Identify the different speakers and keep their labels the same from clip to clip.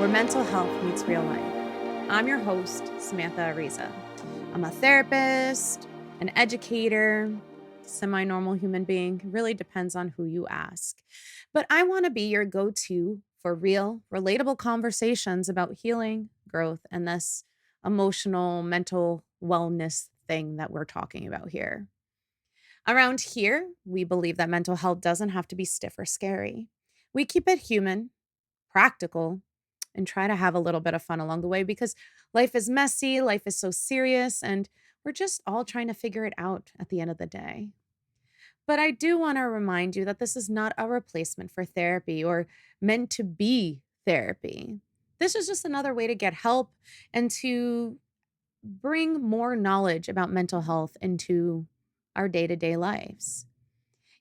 Speaker 1: where mental health meets real life. I'm your host, Samantha Ariza. I'm a therapist, an educator, semi-normal human being. It really depends on who you ask. But I want to be your go-to for real, relatable conversations about healing, growth, and this emotional, mental wellness thing that we're talking about here. Around here, we believe that mental health doesn't have to be stiff or scary. We keep it human, practical, and try to have a little bit of fun along the way because life is messy, life is so serious, and we're just all trying to figure it out at the end of the day. But I do want to remind you that this is not a replacement for therapy or meant to be therapy. This is just another way to get help and to bring more knowledge about mental health into our day to day lives.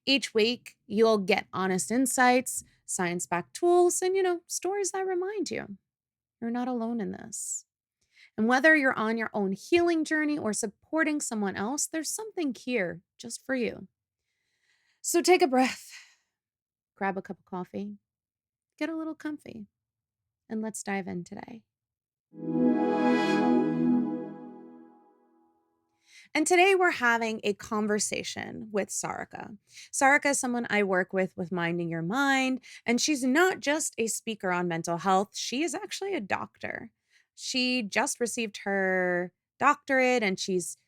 Speaker 1: Each week, you'll get honest insights, science backed tools, and, stories that remind you you're not alone in this. And whether you're on your own healing journey or supporting someone else, there's something here just for you. So take a breath, grab a cup of coffee, get a little comfy, and let's dive in today. And today we're having a conversation with Sarika. Sarika is someone I work with Minding Your Mind, and she's not just a speaker on mental health. She is actually a doctor. She just received her doctorate, and she's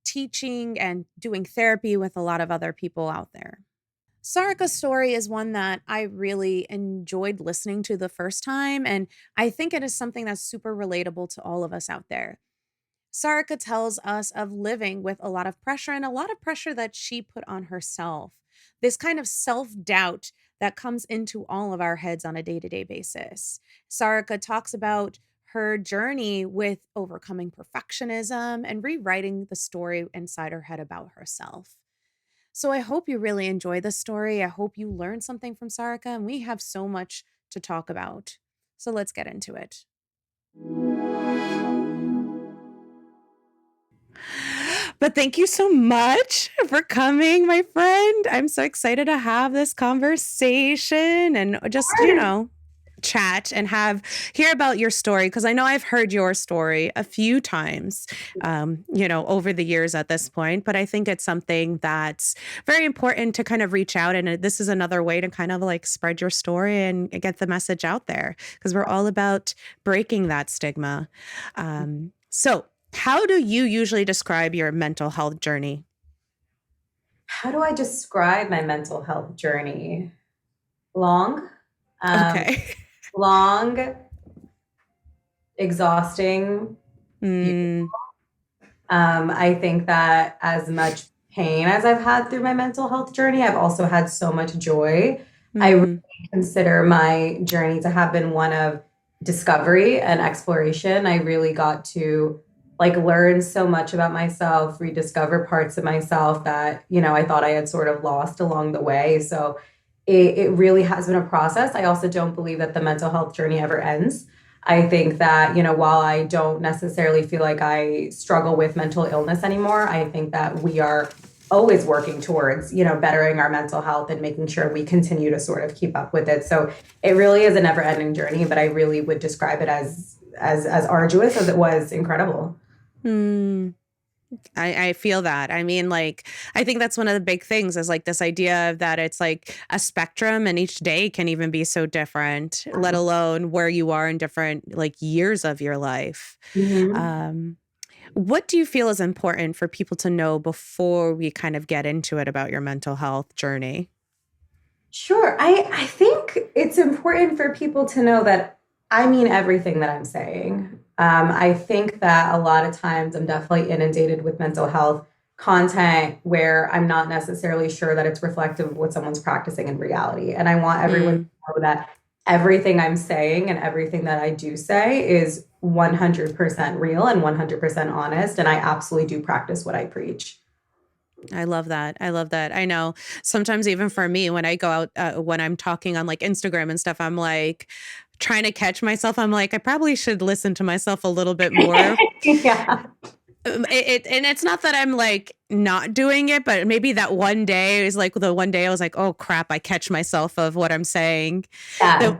Speaker 1: teaching and doing therapy with a lot of other people out there. Sarika's story is one that I really enjoyed listening to the first time, and I think it is something that's super relatable to all of us out there. Sarika tells us of living with a lot of pressure and a lot of pressure that she put on herself. This kind of self-doubt that comes into all of our heads on a day-to-day basis. Sarika talks about her journey with overcoming perfectionism and rewriting the story inside her head about herself. So I hope you really enjoy this story. I hope you learned something from Sarika, and we have so much to talk about. So let's get into it. But thank you so much for coming, my friend. I'm so excited to have this conversation and just, chat and hear about your story, because I know I've heard your story a few times, over the years at this point, but I think it's something that's very important to kind of reach out. And this is another way to kind of like spread your story and get the message out there, because we're all about breaking that stigma. So how do you usually describe your mental health journey?
Speaker 2: How do I describe my mental health journey? Long.
Speaker 1: Okay.
Speaker 2: Long, exhausting. I think that as much pain as I've had through my mental health journey, I've also had so much joy. I really consider my journey to have been one of discovery and exploration. I really got to learn so much about myself, rediscover parts of myself that, I thought I had sort of lost along the way. So it really has been a process. I also don't believe that the mental health journey ever ends. I think that, while I don't necessarily feel like I struggle with mental illness anymore, I think that we are always working towards, bettering our mental health and making sure we continue to sort of keep up with it. So it really is a never ending journey, but I really would describe it as arduous as it was incredible.
Speaker 1: I feel that. I mean, I think that's one of the big things is this idea that it's like a spectrum, and each day can even be so different, let alone where you are in different years of your life. What do you feel is important for people to know before we kind of get into it about your mental health journey?
Speaker 2: Sure. I think it's important for people to know that I mean everything that I'm saying. I think that a lot of times I'm definitely inundated with mental health content where I'm not necessarily sure that it's reflective of what someone's practicing in reality. And I want everyone to know that everything I'm saying and everything that I do say is 100% real and 100% honest. And I absolutely do practice what I preach.
Speaker 1: I love that. I know sometimes even for me, when I go out, when I'm talking on Instagram and stuff, I'm trying to catch myself. I'm I probably should listen to myself a little bit more.
Speaker 2: Yeah.
Speaker 1: And it's not that I'm not doing it, but maybe that one day is the one day I was oh crap, I catch myself of what I'm saying.
Speaker 2: Yeah.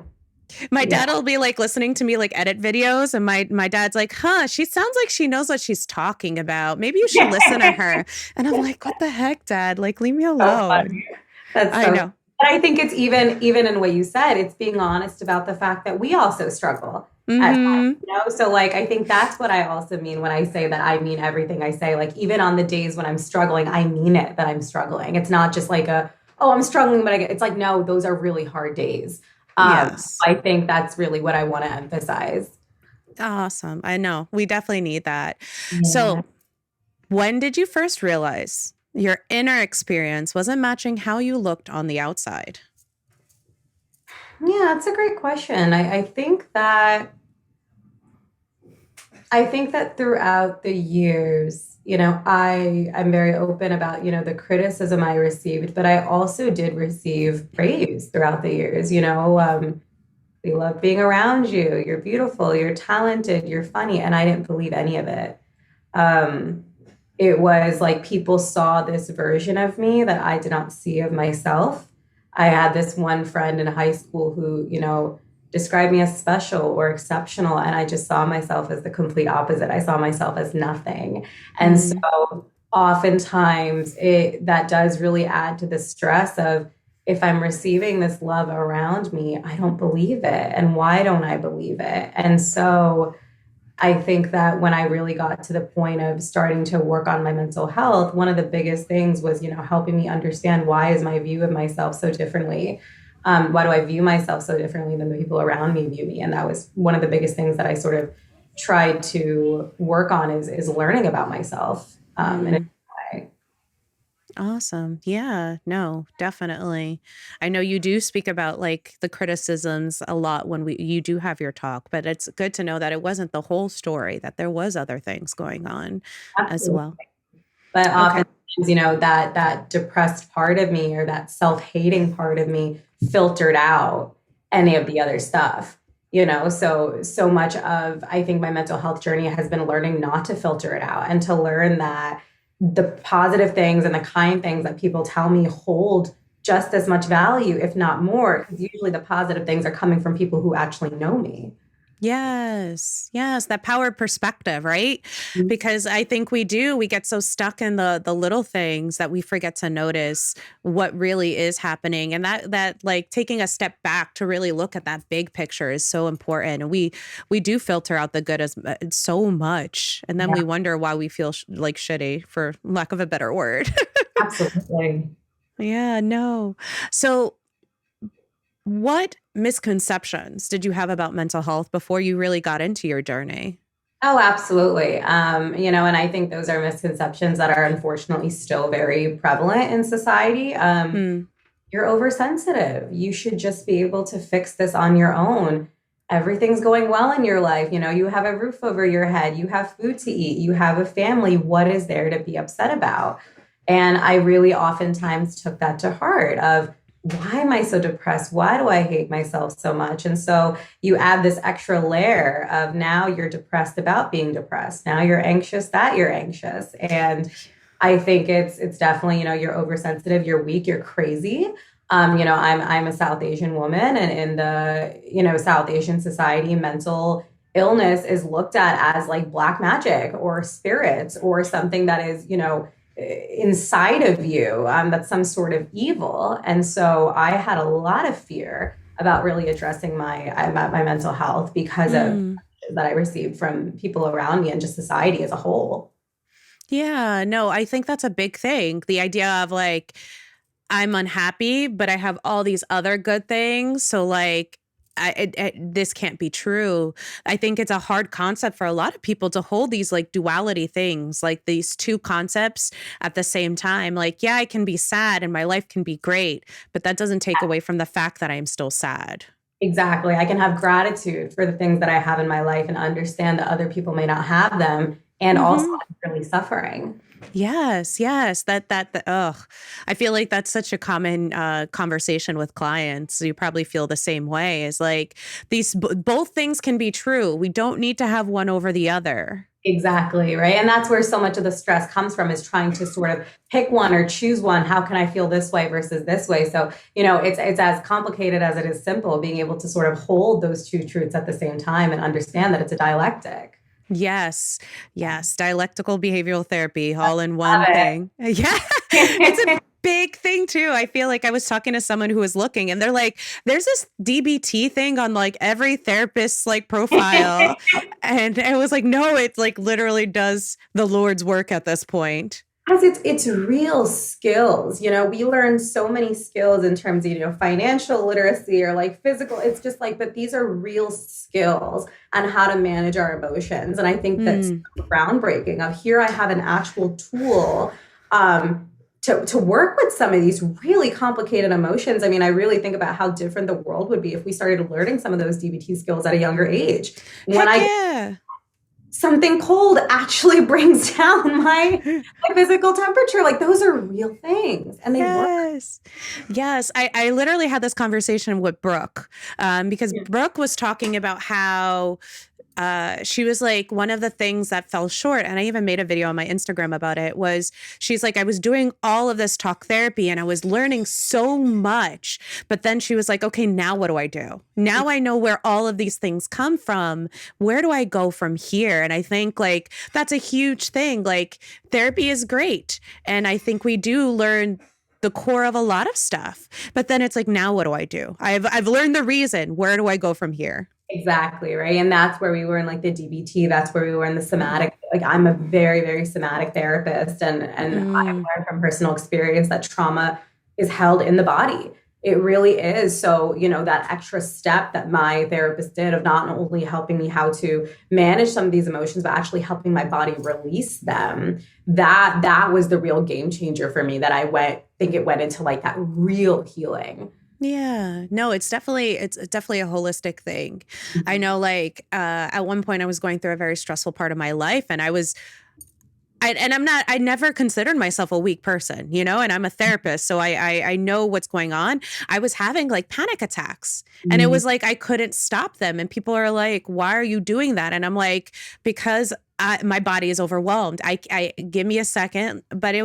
Speaker 1: My
Speaker 2: Yeah.
Speaker 1: dad will be like listening to me like edit videos, and my dad's like, huh, she sounds like she knows what she's talking about. Maybe you should listen to her. And I'm like, what the heck, Dad? Like, leave me
Speaker 2: So
Speaker 1: alone.
Speaker 2: funny. That's
Speaker 1: I
Speaker 2: so.
Speaker 1: know.
Speaker 2: But I think it's even in what you said. It's being honest about the fact that we also struggle at times.
Speaker 1: Mm-hmm.
Speaker 2: So like I think that's what I also mean when I say that I mean everything I say. Like even on the days when I'm struggling, I mean it that I'm struggling. It's not just like oh, I'm struggling, but it's like no, those are really hard days.
Speaker 1: Yes.
Speaker 2: I think that's really what I want to emphasize.
Speaker 1: Awesome. I know. We definitely need that.
Speaker 2: Yeah.
Speaker 1: So, when did you first realize your inner experience wasn't matching how you looked on the outside?
Speaker 2: Yeah, that's a great question. I think that throughout the years, I'm very open about, the criticism I received, but I also did receive praise throughout the years. We love being around you. You're beautiful, you're talented, you're funny. And I didn't believe any of it. Um, it was like people saw this version of me that I did not see of myself. I had this one friend in high school who, described me as special or exceptional. And I just saw myself as the complete opposite. I saw myself as nothing. And
Speaker 1: Mm.
Speaker 2: so oftentimes that does really add to the stress of if I'm receiving this love around me, I don't believe it. And why don't I believe it? And so I think that when I really got to the point of starting to work on my mental health, one of the biggest things was, helping me understand why is my view of myself so differently. Why do I view myself so differently than the people around me view me? And that was one of the biggest things that I sort of tried to work on is learning about myself. In a way.
Speaker 1: Awesome. Yeah, no, definitely. I know you do speak about like the criticisms a lot when you do have your talk, but it's good to know that it wasn't the whole story, that there was other things going on as
Speaker 2: Absolutely.
Speaker 1: well.
Speaker 2: But
Speaker 1: Okay.
Speaker 2: oftentimes, that depressed part of me or that self-hating part of me filtered out any of the other stuff. So much of I think my mental health journey has been learning not to filter it out and to learn that the positive things and the kind things that people tell me hold just as much value, if not more, because usually the positive things are coming from people who actually know me.
Speaker 1: Yes. Yes. That power perspective, right? Because I think we get so stuck in the little things that we forget to notice what really is happening. And that like taking a step back to really look at that big picture is so important. And we do filter out the good as so much. And then
Speaker 2: Yeah,
Speaker 1: we wonder why we feel like shitty, for lack of a better word.
Speaker 2: absolutely.
Speaker 1: Yeah, no. So what misconceptions did you have about mental health before you really got into your journey?
Speaker 2: Oh, absolutely. And I think those are misconceptions that are unfortunately still very prevalent in society.
Speaker 1: Hmm.
Speaker 2: You're oversensitive. You should just be able to fix this on your own. Everything's going well in your life. You have a roof over your head, you have food to eat, you have a family. What is there to be upset about? And I really oftentimes took that to heart of why am I so depressed? Why do I hate myself so much? And so you add this extra layer of now you're depressed about being depressed. Now you're anxious that you're anxious. And I think it's definitely, you're oversensitive, you're weak, you're crazy. I'm a South Asian woman, and in the, South Asian society, mental illness is looked at as like black magic or spirits or something that is, inside of you, that's some sort of evil. And so I had a lot of fear about really addressing my mental health because of that I received from people around me and just society as a whole.
Speaker 1: Yeah, no, I think that's a big thing. The idea of like, I'm unhappy, but I have all these other good things. So like, this can't be true. I think it's a hard concept for a lot of people to hold these like duality things, like these two concepts at the same time. Like, yeah, I can be sad and my life can be great, but that doesn't take away from the fact that I am still sad.
Speaker 2: Exactly. I can have gratitude for the things that I have in my life and understand that other people may not have them. And also, I'm really suffering.
Speaker 1: Yes, yes. Ugh. I feel like that's such a common conversation with clients. You probably feel the same way. Is like both things can be true. We don't need to have one over the other.
Speaker 2: Exactly, right? And that's where so much of the stress comes from, is trying to sort of pick one or choose one. How can I feel this way versus this way? So, it's as complicated as it is simple, being able to sort of hold those two truths at the same time and understand that it's a dialectic.
Speaker 1: Yes. Yes. Dialectical behavioral therapy all in one
Speaker 2: Love
Speaker 1: thing. Yeah. It's a
Speaker 2: it.
Speaker 1: big thing too. I feel like I was talking to someone who was looking and they're like, there's this DBT thing on like every therapist's like profile. And I was like, no, it's like literally does the Lord's work at this point.
Speaker 2: Because it's real skills. We learn so many skills in terms of, financial literacy or like physical. It's just like, but these are real skills on how to manage our emotions. And I think that's groundbreaking. Of here, I have an actual tool to work with some of these really complicated emotions. I mean, I really think about how different the world would be if we started learning some of those DBT skills at a younger age. Something cold actually brings down my physical temperature. Like, those are real things, and they work.
Speaker 1: Yes. I literally had this conversation with Brooke because Brooke was talking about how she was like, one of the things that fell short, and I even made a video on my Instagram about it, was she's like, I was doing all of this talk therapy and I was learning so much, but then she was like, okay, now what do I do? Now I know where all of these things come from. Where do I go from here? And I think like that's a huge thing. Like, therapy is great. And I think we do learn the core of a lot of stuff, but then it's like, now what do I do? I've learned the reason. Where do I go from here?
Speaker 2: Exactly, right. And that's where we were in like the DBT. That's where we were in the somatic. Like, I'm a very, very somatic therapist, and I've learned from personal experience that trauma is held in the body. It really is. So, that extra step that my therapist did of not only helping me how to manage some of these emotions, but actually helping my body release them, that was the real game changer for me, that think it went into like that real healing.
Speaker 1: Yeah, no, it's definitely a holistic thing. I know like at one point I was going through a very stressful part of my life, and I never considered myself a weak person, and I'm a therapist. So I know what's going on. I was having like panic attacks, and it was like, I couldn't stop them. And people are like, why are you doing that? And I'm like, because my body is overwhelmed. I give me a second, but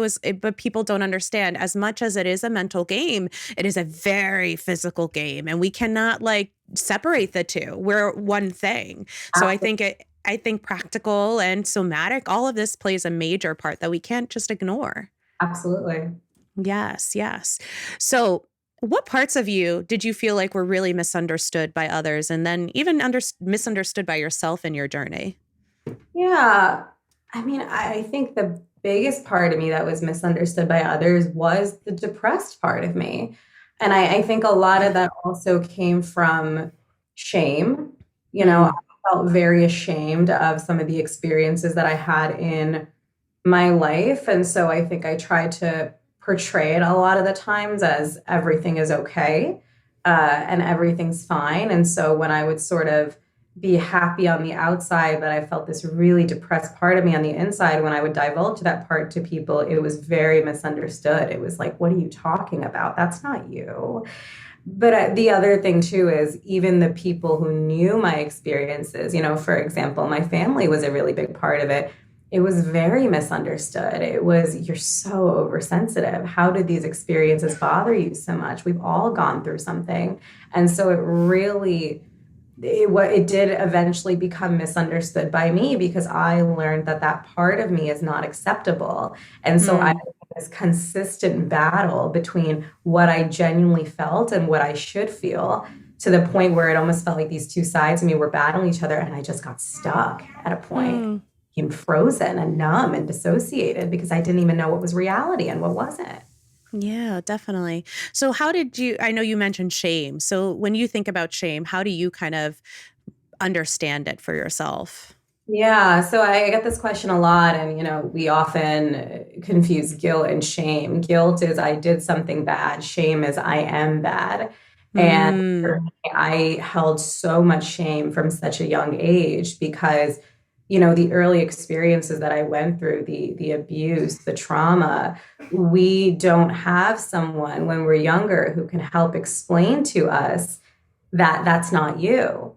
Speaker 1: but people don't understand. As much as it is a mental game, it is a very physical game, and we cannot like separate the two. We're one thing. So I think practical and somatic, all of this plays a major part that we can't just ignore.
Speaker 2: Absolutely.
Speaker 1: Yes, yes. So what parts of you did you feel like were really misunderstood by others, and then even misunderstood by yourself in your journey?
Speaker 2: Yeah. I mean, I think the biggest part of me that was misunderstood by others was the depressed part of me. And I think a lot of that also came from shame. I felt very ashamed of some of the experiences that I had in my life. And so I think I tried to portray it a lot of the times as everything is okay, and everything's fine. And so when I would sort of be happy on the outside, but I felt this really depressed part of me on the inside, when I would divulge that part to people, it was very misunderstood. It was like, what are you talking about? That's not you. But the other thing too is, even the people who knew my experiences, for example, my family was a really big part of it. It was very misunderstood. It was, you're so oversensitive. How did these experiences bother you so much? We've all gone through something. And so it did eventually become misunderstood by me, because I learned that part of me is not acceptable. And so I had this consistent battle between what I genuinely felt and what I should feel, to the point where it almost felt like these two sides of me were battling each other. And I just got stuck at a point, became frozen and numb and dissociated, because I didn't even know what was reality and what wasn't.
Speaker 1: Yeah, definitely. So I know you mentioned shame. So when you think about shame, how do you kind of understand it for yourself?
Speaker 2: Yeah, so I get this question a lot, and we often confuse guilt and shame. Guilt is I did something bad. Shame is I am bad. And for me, I held so much shame from such a young age, because the early experiences that I went through, the abuse, the trauma, we don't have someone when we're younger who can help explain to us that that's not you.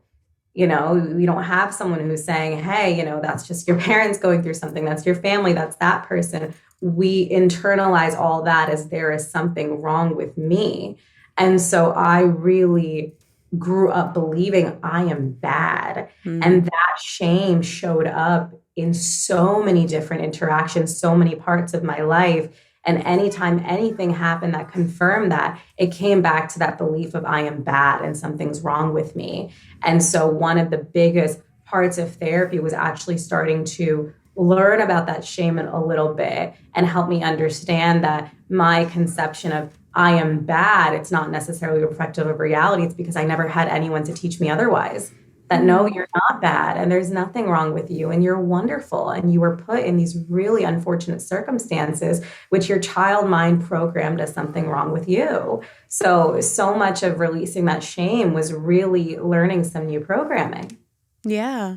Speaker 2: We don't have someone who's saying, hey, that's just your parents going through something. That's your family. That's that person. We internalize all that as there is something wrong with me. And so I really grew up believing I am bad. And that shame showed up in so many different interactions, so many parts of my life. And anytime anything happened that confirmed that, it came back to that belief of I am bad and something's wrong with me. And so one of the biggest parts of therapy was actually starting to learn about that shame a little bit and help me understand that my conception of I am bad, it's not necessarily reflective of reality. It's because I never had anyone to teach me otherwise. That no, you're not bad and there's nothing wrong with you and you're wonderful and you were put in these really unfortunate circumstances, which your child mind programmed as something wrong with you. So much of releasing that shame was really learning some new programming.
Speaker 1: Yeah.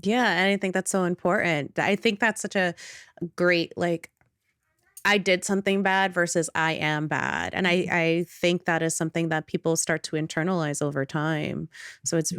Speaker 1: Yeah. And I think that's so important. I think that's such a great, I did something bad versus I am bad. And I think that is something that people start to internalize over time. So it's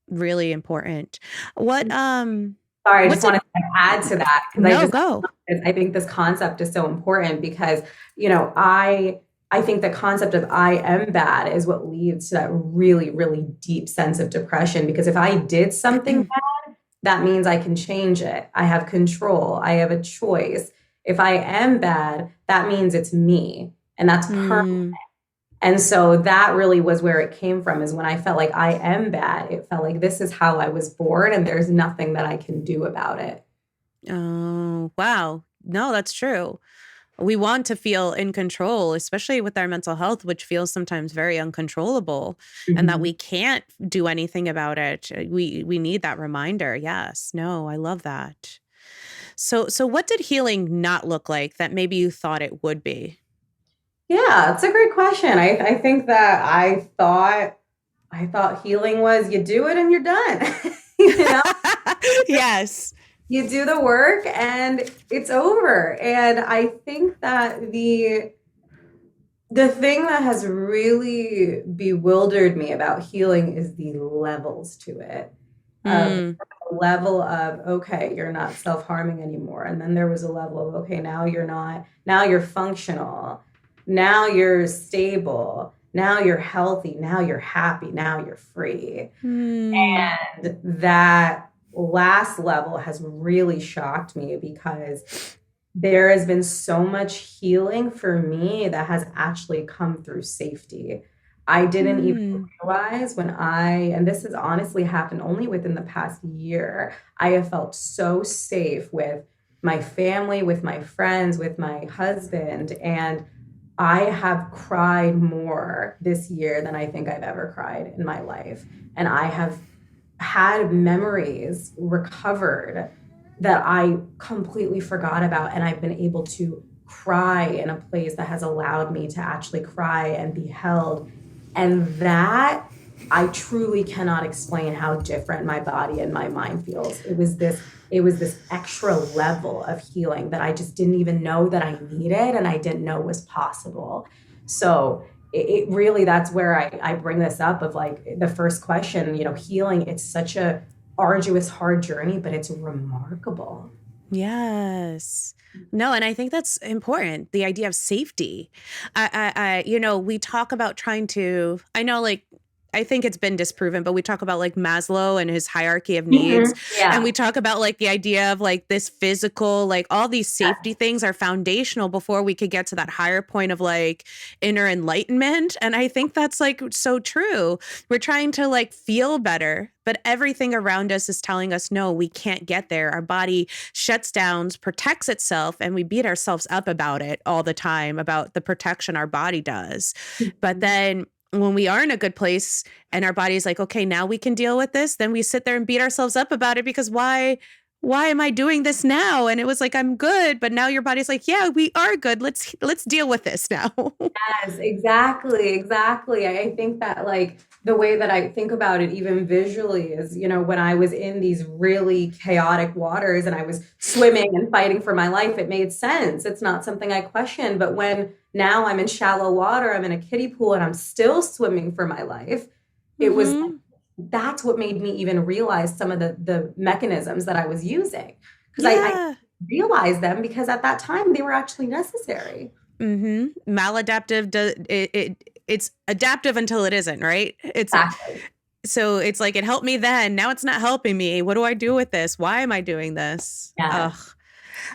Speaker 1: really important. What
Speaker 2: Sorry, I just wanted to add to that
Speaker 1: no, go.
Speaker 2: I think this concept is so important because, I think the concept of I am bad is what leads to that really, really deep sense of depression. Because if I did something bad, that means I can change it. I have control. I have a choice. If I am bad, that means it's me. And that's permanent. And so that really was where it came from, is when I felt like I am bad. It felt like this is how I was born and there's nothing that I can do about it.
Speaker 1: Oh, wow. No, that's true. We want to feel in control, especially with our mental health, which feels sometimes very uncontrollable, and that we can't do anything about it. We need that reminder. Yes. No, I love that. So what did healing not look like that maybe you thought it would be?
Speaker 2: Yeah, it's a great question. I think that I thought healing was you do it and you're done. you know?
Speaker 1: Yes.
Speaker 2: You do the work and it's over. And I think that the thing that has really bewildered me about healing is the levels to it. A level of, okay, you're not self-harming anymore. And then there was a level of, okay, now you're functional. Now you're stable. Now you're healthy. Now you're happy. Now you're free. And that last level has really shocked me because there has been so much healing for me that has actually come through safety. I didn't even realize and this has honestly happened only within the past year, I have felt so safe with my family, with my friends, with my husband. And I have cried more this year than I think I've ever cried in my life. And I have had memories recovered that I completely forgot about. And I've been able to cry in a place that has allowed me to actually cry and be held. And that I truly cannot explain how different my body and my mind feels. It was this extra level of healing that I just didn't even know that I needed and I didn't know was possible. So it really, that's where I bring this up of like the first question, healing, it's such a arduous, hard journey, but it's remarkable.
Speaker 1: Yes. No, and I think that's important. The idea of safety. We talk about trying to, I think it's been disproven, but we talk about like Maslow and his hierarchy of needs.
Speaker 2: Yeah.
Speaker 1: And we talk about like the idea of like this physical, like all these safety things are foundational before we could get to that higher point of like inner enlightenment. And I think that's like so true. We're trying to like feel better, but everything around us is telling us, no, we can't get there. Our body shuts down, protects itself, and we beat ourselves up about it all the time, about the protection our body does. But then when we are in a good place and our body's like, okay, now we can deal with this, then we sit there and beat ourselves up about it because why am I doing this now? And it was like, I'm good. But now your body's like, yeah, we are good. Let's deal with this now.
Speaker 2: Yes, exactly. I think that like the way that I think about it, even visually, is, when I was in these really chaotic waters and I was swimming and fighting for my life, it made sense. It's not something I questioned. But when now I'm in shallow water, I'm in a kiddie pool and I'm still swimming for my life, it was that's what made me even realize some of the mechanisms that I was using. Because I
Speaker 1: Yeah.
Speaker 2: realized them because at that time they were actually necessary.
Speaker 1: Maladaptive it's adaptive until it isn't, right?
Speaker 2: Exactly.
Speaker 1: So it's like it helped me then. Now it's not helping me. What do I do with this? Why am I doing this? Ugh.
Speaker 2: Yes.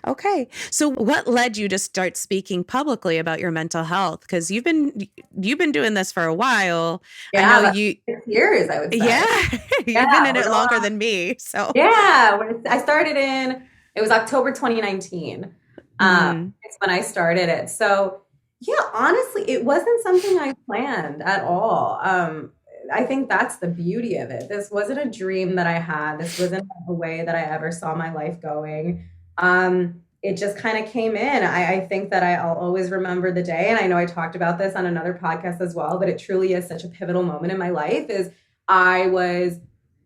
Speaker 1: Okay. So what led you to start speaking publicly about your mental health? Because you've been doing this for a while. I
Speaker 2: Yeah,
Speaker 1: know
Speaker 2: about
Speaker 1: you
Speaker 2: 6 years, I would
Speaker 1: yeah,
Speaker 2: say.
Speaker 1: you've been
Speaker 2: Yeah,
Speaker 1: in
Speaker 2: we're
Speaker 1: it
Speaker 2: going
Speaker 1: longer
Speaker 2: on.
Speaker 1: than me. So
Speaker 2: Yeah, I started it was October 2019.
Speaker 1: mhm.
Speaker 2: It's when I started it. So, yeah, honestly, it wasn't something I planned at all. I think that's the beauty of it. This wasn't a dream that I had. This wasn't a way that I ever saw my life going. It just kind of came in. I think that I'll always remember the day. And I know I talked about this on another podcast as well, but it truly is such a pivotal moment in my life is I was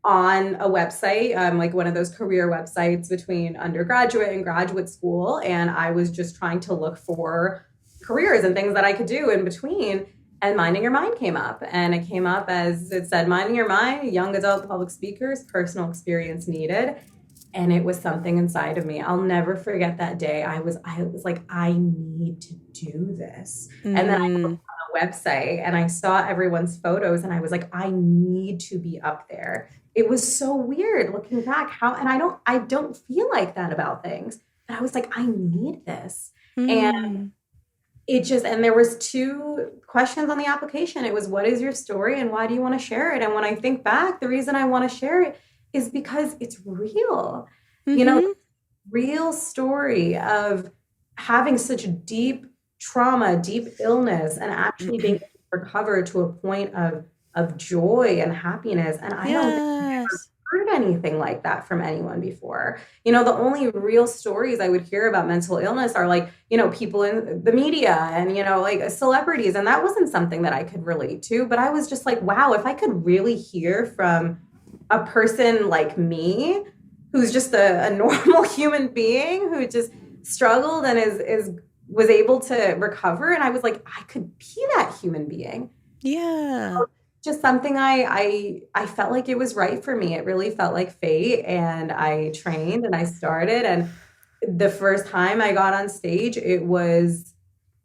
Speaker 2: on a website, like one of those career websites between undergraduate and graduate school. And I was just trying to look for careers and things that I could do in between. And Minding Your Mind came up. And it came up as it said, Minding Your Mind, young adult public speakers, personal experience needed. And it was something inside of me. I'll never forget that day. I was like, I need to do this. And then I
Speaker 1: Mm,
Speaker 2: looked on the website and I saw everyone's photos and I was like, I need to be up there. It was so weird looking back and I don't feel like that about things. But I was like, I need this. And
Speaker 1: mm,
Speaker 2: and there was two questions on the application. It was, what is your story and why do you want to share it? And when I think back, the reason I want to share it is because it's real. You know,
Speaker 1: mm-hmm.
Speaker 2: real story of having such deep trauma, deep illness, and actually being able to recover to a point of joy and happiness. And I don't think I've ever
Speaker 1: Yes.
Speaker 2: heard anything like that from anyone before. The only real stories I would hear about mental illness are like, people in the media and, like celebrities. And that wasn't something that I could relate to. But I was just like, wow, if I could really hear from a person like me who's just a normal human being who just struggled and is was able to recover. And I was like, I could be that human being.
Speaker 1: Yeah.
Speaker 2: Just something I felt like it was right for me. It really felt like fate. And I trained and I started. And the first time I got on stage, it was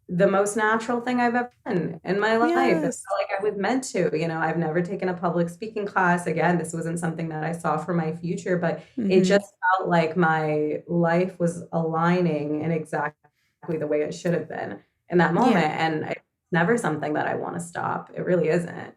Speaker 2: the most natural thing I've ever done in my life. It
Speaker 1: Yes.
Speaker 2: felt like I was meant to. I've never taken a public speaking class. Again, this wasn't something that I saw for my future, but it
Speaker 1: Mm-hmm.
Speaker 2: just felt like my life was aligning in exactly the way it should have been in that moment.
Speaker 1: Yeah.
Speaker 2: And it's never something that I want to stop. It really isn't.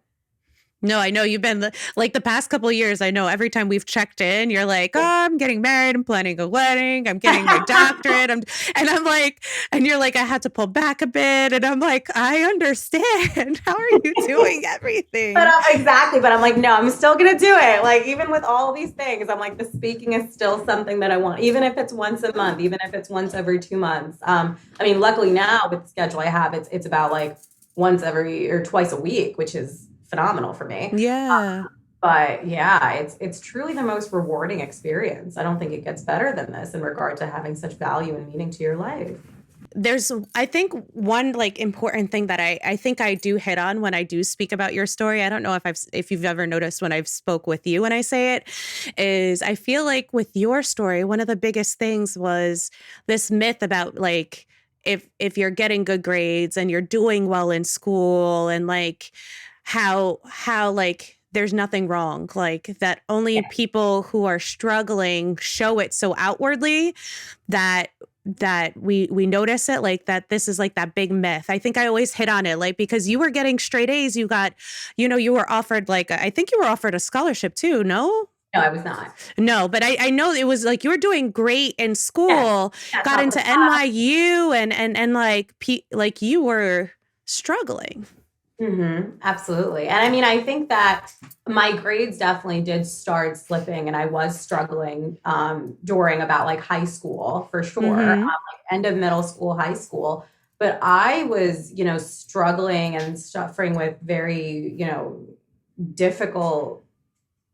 Speaker 1: No, I know you've been like the past couple of years. I know every time we've checked in, you're like, "Oh, I'm getting married. I'm planning a wedding. I'm getting my doctorate." And I'm like, and you're like, "I had to pull back a bit." And I'm like, "I understand. How are you doing
Speaker 2: But
Speaker 1: everything?"
Speaker 2: exactly. But I'm like, no, I'm still going to do it. Like, even with all these things, I'm like, the speaking is still something that I want, even if it's once a month, even if it's once every 2 months. I mean, luckily now with the schedule I have, it's about like once every or twice a week, which is phenomenal for me.
Speaker 1: Yeah.
Speaker 2: But yeah, it's truly the most rewarding experience. I don't think it gets better than this in regard to having such value and meaning to your life.
Speaker 1: There's I think one like important thing that I think I do hit on when I do speak about your story. I don't know if you've ever noticed when I've spoke with you when I say it, is I feel like with your story, one of the biggest things was this myth about like if you're getting good grades and you're doing well in school and like how like there's nothing wrong, like that only people who are struggling show it so outwardly that we notice it, like that this is like that big myth. I think I always hit on it, like because you were getting straight A's, you got, you were offered like I think you were offered a scholarship too. No,
Speaker 2: No, I was not.
Speaker 1: no, but I know it was like you were doing great in
Speaker 2: Yes,
Speaker 1: school,
Speaker 2: yeah,
Speaker 1: got
Speaker 2: top of
Speaker 1: into
Speaker 2: the class.
Speaker 1: NYU and like like you were struggling.
Speaker 2: Absolutely. And I mean, I think that my grades definitely did start slipping and I was struggling during about like high school for sure,
Speaker 1: Mm-hmm.
Speaker 2: like end of middle school, high school. But I was, struggling and suffering with very, difficult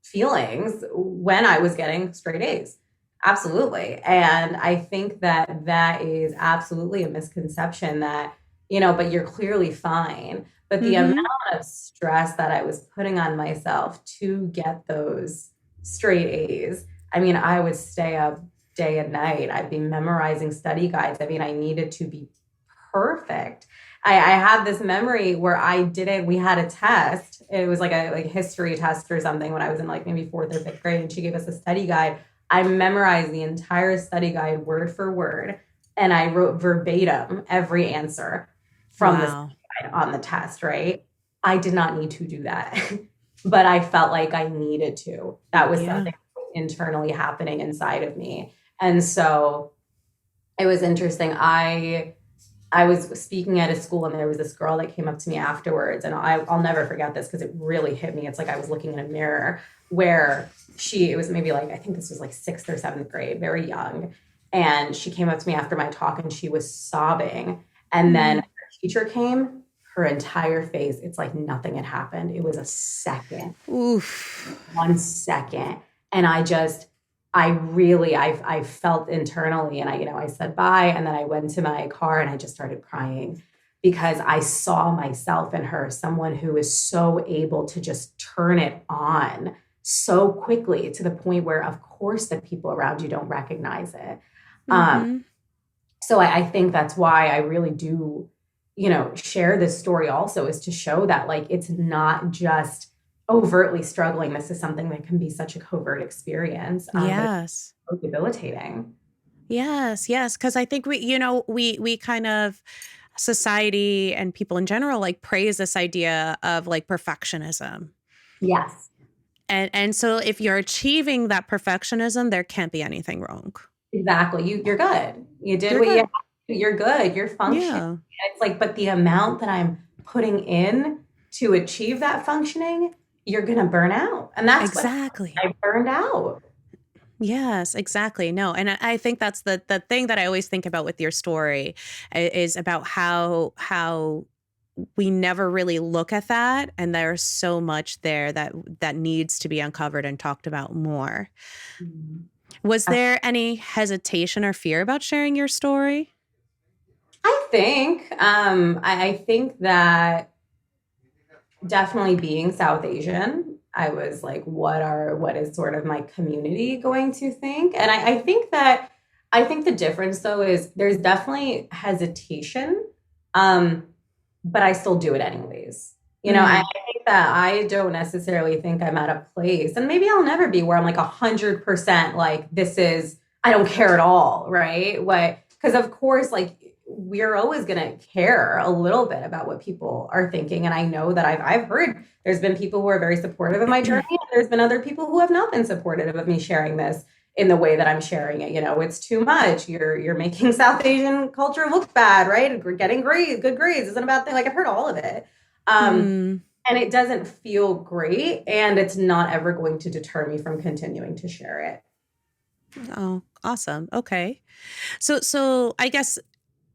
Speaker 2: feelings when I was getting straight A's. Absolutely. And I think that that is absolutely a misconception that, but you're clearly fine. But the amount
Speaker 1: Mm-hmm.
Speaker 2: of stress that I was putting on myself to get those straight A's. I mean, I would stay up day and night. I'd be memorizing study guides. I mean, I needed to be perfect. I have this memory where we had a test. It was like a history test or something when I was in like maybe fourth or fifth grade, and she gave us a study guide. I memorized the entire study guide word for word, and I wrote verbatim every answer from the
Speaker 1: Wow.
Speaker 2: study guide on the test, right? I did not need to do that, but I felt like I needed to. That was
Speaker 1: Yeah.
Speaker 2: something internally happening inside of me. And so it was interesting. I was speaking at a school, and there was this girl that came up to me afterwards, and I'll never forget this because it really hit me. It's like I was looking in a mirror where it was maybe like, I think this was like sixth or seventh grade, very young. And she came up to me after my talk and she was sobbing. And then
Speaker 1: Mm.
Speaker 2: her teacher came, her entire face, it's like nothing had happened. It was a second,
Speaker 1: Oof.
Speaker 2: 1 second. And I felt internally, and I said bye. And then I went to my car and I just started crying because I saw myself in her, someone who is so able to just turn it on so quickly to the point where, of course, the people around you don't recognize it.
Speaker 1: Mm-hmm.
Speaker 2: So I think that's why I really do, share this story also, is to show that like, it's not just overtly struggling. This is something that can be such a covert experience, but it's
Speaker 1: Yes.
Speaker 2: so debilitating.
Speaker 1: Yes, yes, because I think we kind of, society and people in general, like praise this idea of like perfectionism.
Speaker 2: Yes,
Speaker 1: And so if you're achieving that perfectionism, there can't be anything wrong.
Speaker 2: exactly. You're good. You did
Speaker 1: You're
Speaker 2: what you had
Speaker 1: good.
Speaker 2: to do. You're good. You're functioning.
Speaker 1: Yeah,
Speaker 2: It's like, but the amount that I'm putting in to achieve that functioning, you're going to burn out. And that's what
Speaker 1: exactly.
Speaker 2: I burned out.
Speaker 1: Yes, exactly. No, and I think that's the thing that I always think about with your story is about how we never really look at that, and there's so much there that needs to be uncovered and talked about more.
Speaker 2: Mhm.
Speaker 1: Was there any hesitation or fear about sharing your story?
Speaker 2: I think that definitely being South Asian, I was like, what is sort of my community going to think? And I think the difference though is there's definitely hesitation, um, but I still do it anyways. I
Speaker 1: Mm,
Speaker 2: think that I don't necessarily think I'm at a place, and maybe I'll never be, where I'm like 100% like, I don't care at all, right? What? Because of course, like, we're always going to care a little bit about what people are thinking. And I know that I've heard there's been people who are very supportive of my journey, and there's been other people who have not been supportive of me sharing this in the way that I'm sharing it. It's too much. You're making South Asian culture look bad, right? Getting good grades isn't a bad thing. Like, I've heard all of it.
Speaker 1: mm.
Speaker 2: And it doesn't feel great. And it's not ever going to deter me from continuing to share it.
Speaker 1: Oh, awesome. Okay. So I guess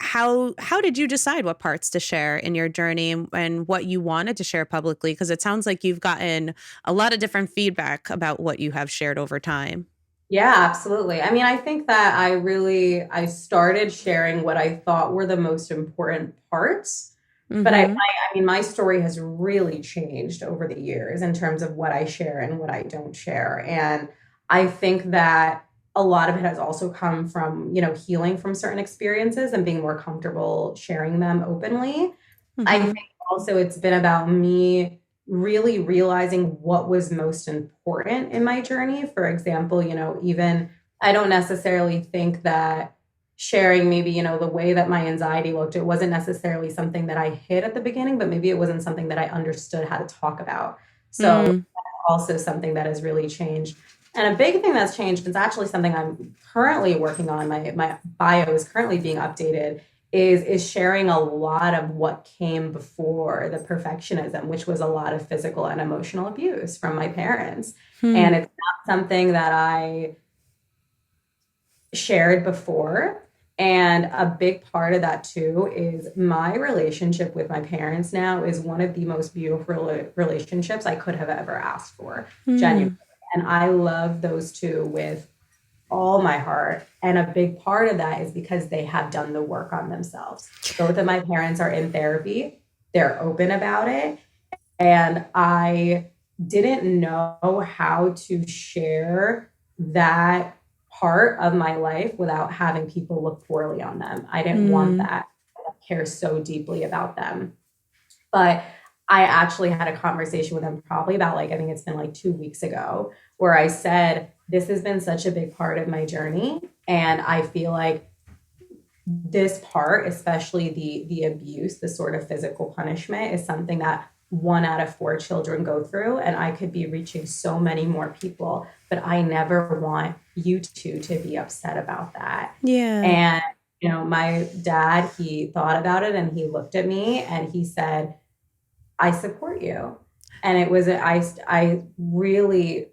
Speaker 1: how did you decide what parts to share in your journey and what you wanted to share publicly? Because it sounds like you've gotten a lot of different feedback about what you have shared over time.
Speaker 2: Yeah, absolutely. I mean, I think that I started sharing what I thought were the most important parts. But
Speaker 1: Mm-hmm.
Speaker 2: I mean, my story has really changed over the years in terms of what I share and what I don't share. And I think that a lot of it has also come from, healing from certain experiences and being more comfortable sharing them openly. I
Speaker 1: Mm-hmm.
Speaker 2: think also it's been about me really realizing what was most important in my journey. For example, even I don't necessarily think that sharing maybe, the way that my anxiety looked, it wasn't necessarily something that I hid at the beginning, but maybe it wasn't something that I understood how to talk about. So
Speaker 1: Mm.
Speaker 2: also something that has really changed. And a big thing that's changed, it's actually something I'm currently working on. My bio is currently being updated, is sharing a lot of what came before the perfectionism, which was a lot of physical and emotional abuse from my parents.
Speaker 1: Hmm.
Speaker 2: And it's not something that I shared before. And a big part of that too is my relationship with my parents now is one of the most beautiful relationships I could have ever asked for, genuinely.
Speaker 1: Hmm.
Speaker 2: And I love those two with all my heart. And a big part of that is because they have done the work on themselves. Both of my parents are in therapy. they're open about it. And I didn't know how to share that part of my life without having people look poorly on them. I didn't want that. I care so deeply about them. But I actually had a conversation with them probably about I think it's been 2 weeks ago, where I said, this has been such a big part of my journey. And I feel like this part, especially the abuse, the sort of physical punishment, is something that 1 out of 4 children go through. And I could be reaching so many more people, but I never want you two to be upset about that.
Speaker 1: Yeah.
Speaker 2: And, my dad, he thought about it and he looked at me and he said, I support you. And it was, I really,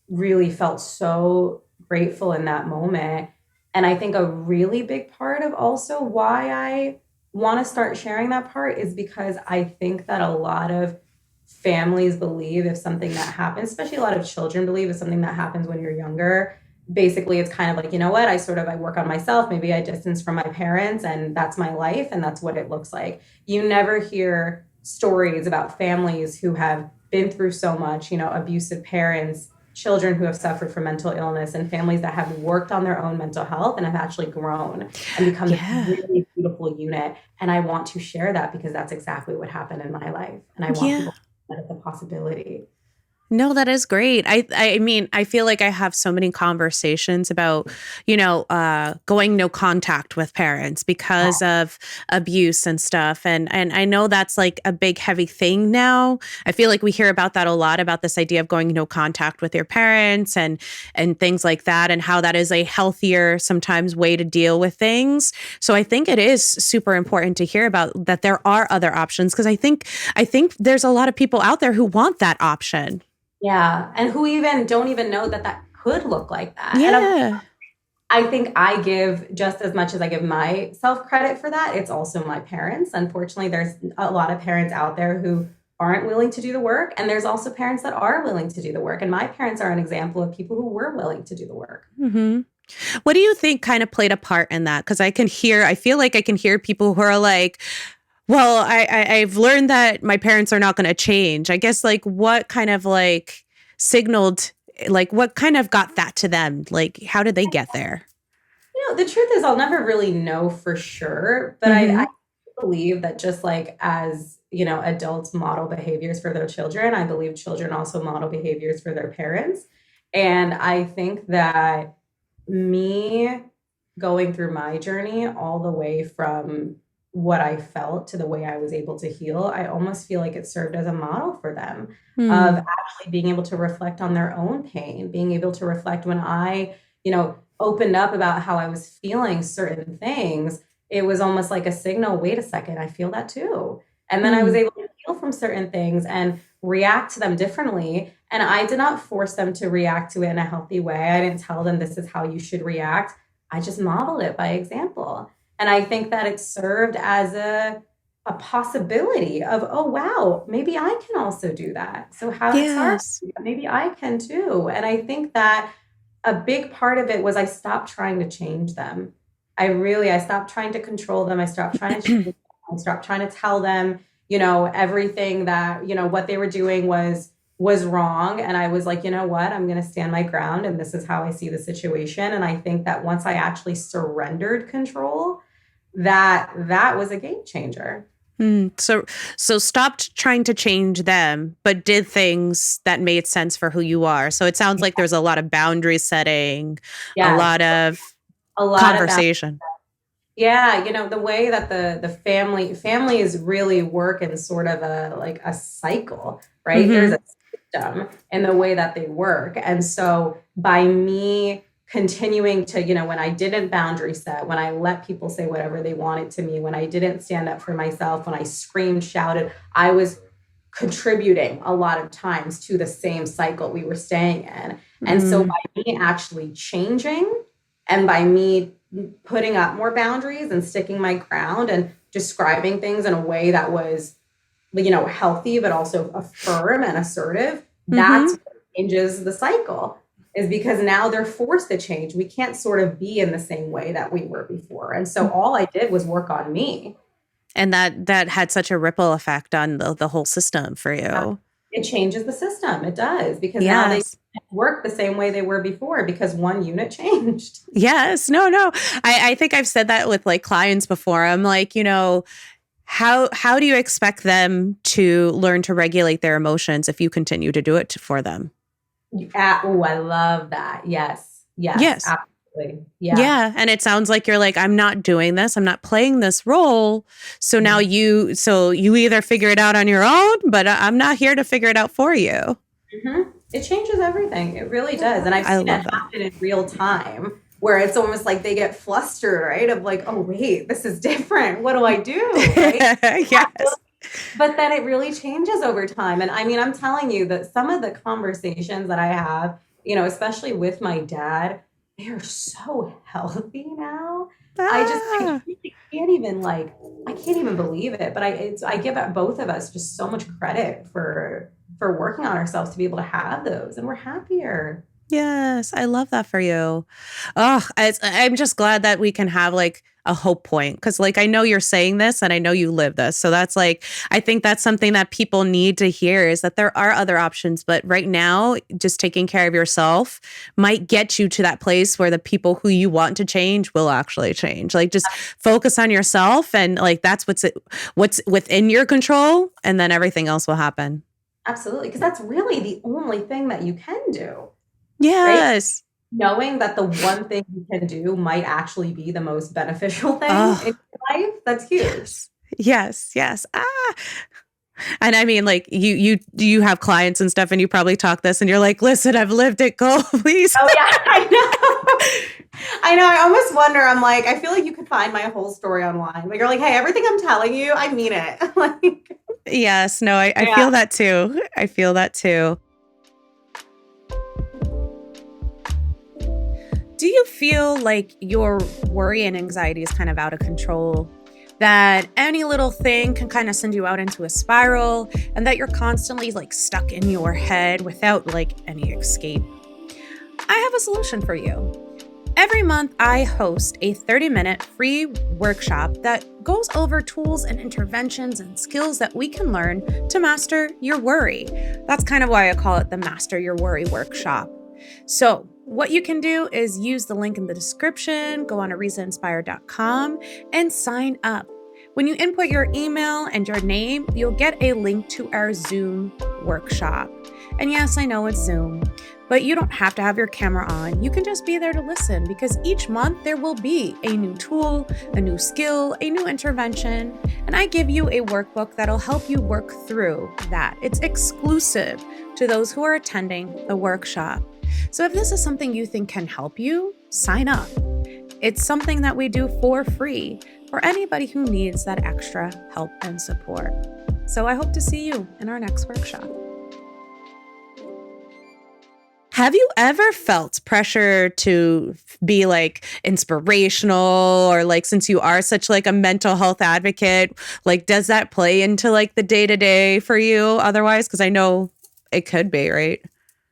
Speaker 2: really felt so grateful in that moment. And I think a really big part of also why I want to start sharing that part is because I think that a lot of families believe if something that happens, especially a lot of children believe if something that happens when you're younger, basically it's kind of what, I work on myself. Maybe I distance from my parents and that's my life. And that's what it looks like. You never hear stories about families who have been through so much, abusive parents, children who have suffered from mental illness, and families that have worked on their own mental health and have actually grown and become this really beautiful unit. And I want to share that because that's exactly what happened in my life. And I want people to know that it's a possibility.
Speaker 1: No, that is great. I mean, I feel like I have so many conversations about, going no contact with parents because of abuse and stuff. And I know that's a big, heavy thing now. I feel like we hear about that a lot, about this idea of going no contact with your parents and things like that, and how that is a healthier sometimes way to deal with things. So I think it is super important to hear about that there are other options, because I think there's a lot of people out there who want that option.
Speaker 2: Yeah. And who don't even know that could look like that.
Speaker 1: Yeah.
Speaker 2: And I think I give just as much as I give myself credit for that. It's also my parents. Unfortunately, there's a lot of parents out there who aren't willing to do the work. And there's also parents that are willing to do the work. And my parents are an example of people who were willing to do the work.
Speaker 1: Mm-hmm. What do you think kind of played a part in that? Because I feel like I can hear people who are like, well, I've learned that my parents are not going to change. I guess what kind of signaled, what kind of got that to them? How did they get there?
Speaker 2: The truth is I'll never really know for sure, but I believe that just as, adults model behaviors for their children, I believe children also model behaviors for their parents. And I think that me going through my journey all the way from what I felt to the way I was able to heal, I almost feel like it served as a model for them of actually being able to reflect on their own pain, being able to reflect when I, opened up about how I was feeling certain things. It was almost like a signal, wait a second, I feel that too. And then I was able to heal from certain things and react to them differently. And I did not force them to react to it in a healthy way. I didn't tell them this is how you should react. I just modeled it by example. And I think that it served as a possibility of, oh, wow, maybe I can also do that. So how did Sarah do that? Maybe I can too. And I think that a big part of it was I stopped trying to change them. I stopped trying to control them. I stopped trying to change them. I stopped trying to tell them, everything that, what they were doing was wrong. And I was like, you know what, I'm going to stand my ground. And this is how I see the situation. And I think that once I actually surrendered control, that was a game changer.
Speaker 1: So stopped trying to change them, but did things that made sense for who you are. So it sounds like there's a lot of boundary setting, a lot of conversation.
Speaker 2: The way that the families really work in sort of a cycle, right? There's a system in the way that they work. And so by me continuing to, when I didn't boundary set, when I let people say whatever they wanted to me, when I didn't stand up for myself, when I screamed, shouted, I was contributing a lot of times to the same cycle we were staying in. And so by me actually changing and by me putting up more boundaries and sticking my ground and describing things in a way that was, healthy, but also firm and assertive, that's what changes the cycle. Is because now they're forced to change. We can't sort of be in the same way that we were before. And so all I did was work on me.
Speaker 1: And that had such a ripple effect on the whole system for you.
Speaker 2: It changes the system. It does, because now they work the same way they were before because one unit changed.
Speaker 1: Yes. No. I think I've said that with like clients before. I'm like, how do you expect them to learn to regulate their emotions if you continue to do it for them?
Speaker 2: Oh, I love that. Yes. Absolutely.
Speaker 1: Yeah. And it sounds like you're like, I'm not doing this. I'm not playing this role. So now you either figure it out on your own, but I'm not here to figure it out for you.
Speaker 2: Mm-hmm. It changes everything. It really does. And I've seen it happen in real time, where it's almost like they get flustered, right? Of like, oh, wait, this is different. What do I do? Right?
Speaker 1: Yes.
Speaker 2: But then it really changes over time. And I mean, I'm telling you that some of the conversations that I have, especially with my dad, they are so healthy now. I can't even believe it. But I give both of us just so much credit for working on ourselves to be able to have those, and we're happier.
Speaker 1: Yes, I love that for you. Oh, I'm just glad that we can have like a hope point, because like I know you're saying this and I know you live this. So that's like, I think that's something that people need to hear, is that there are other options. But right now, just taking care of yourself might get you to that place where the people who you want to change will actually change. Like just focus on yourself, and like that's what's within your control, and then everything else will happen.
Speaker 2: Absolutely. Because that's really the only thing that you can do.
Speaker 1: Yes.
Speaker 2: Right? Knowing that the one thing you can do might actually be the most beneficial thing in your life, that's huge.
Speaker 1: Yes. And I mean, like you have clients and stuff, and you probably talk this and you're like, listen, I've lived it. Go, please.
Speaker 2: Oh yeah, I know. I almost wonder, I'm like, I feel like you could find my whole story online. Like you're like, hey, everything I'm telling you, I mean it. Like,
Speaker 1: yes, no, I feel that too. I feel that too. Do you feel like your worry and anxiety is kind of out of control? That any little thing can kind of send you out into a spiral, and that you're constantly like stuck in your head without like any escape? I have a solution for you. Every month, I host a 30-minute free workshop that goes over tools and interventions and skills that we can learn to master your worry. That's kind of why I call it the Master Your Worry Workshop. So what you can do is use the link in the description, go on arizainspire.com and sign up. When you input your email and your name, you'll get a link to our Zoom workshop. And yes, I know it's Zoom, but you don't have to have your camera on. You can just be there to listen, because each month there will be a new tool, a new skill, a new intervention, and I give you a workbook that'll help you work through that. It's exclusive to those who are attending the workshop. So if this is something you think can help you, sign up. It's something that we do for free for anybody who needs that extra help and support. So I hope to see you in our next workshop. Have you ever felt pressure to be like inspirational, or like, since you are such like a mental health advocate, like does that play into like the day-to-day for you otherwise? Because I know it could be, right?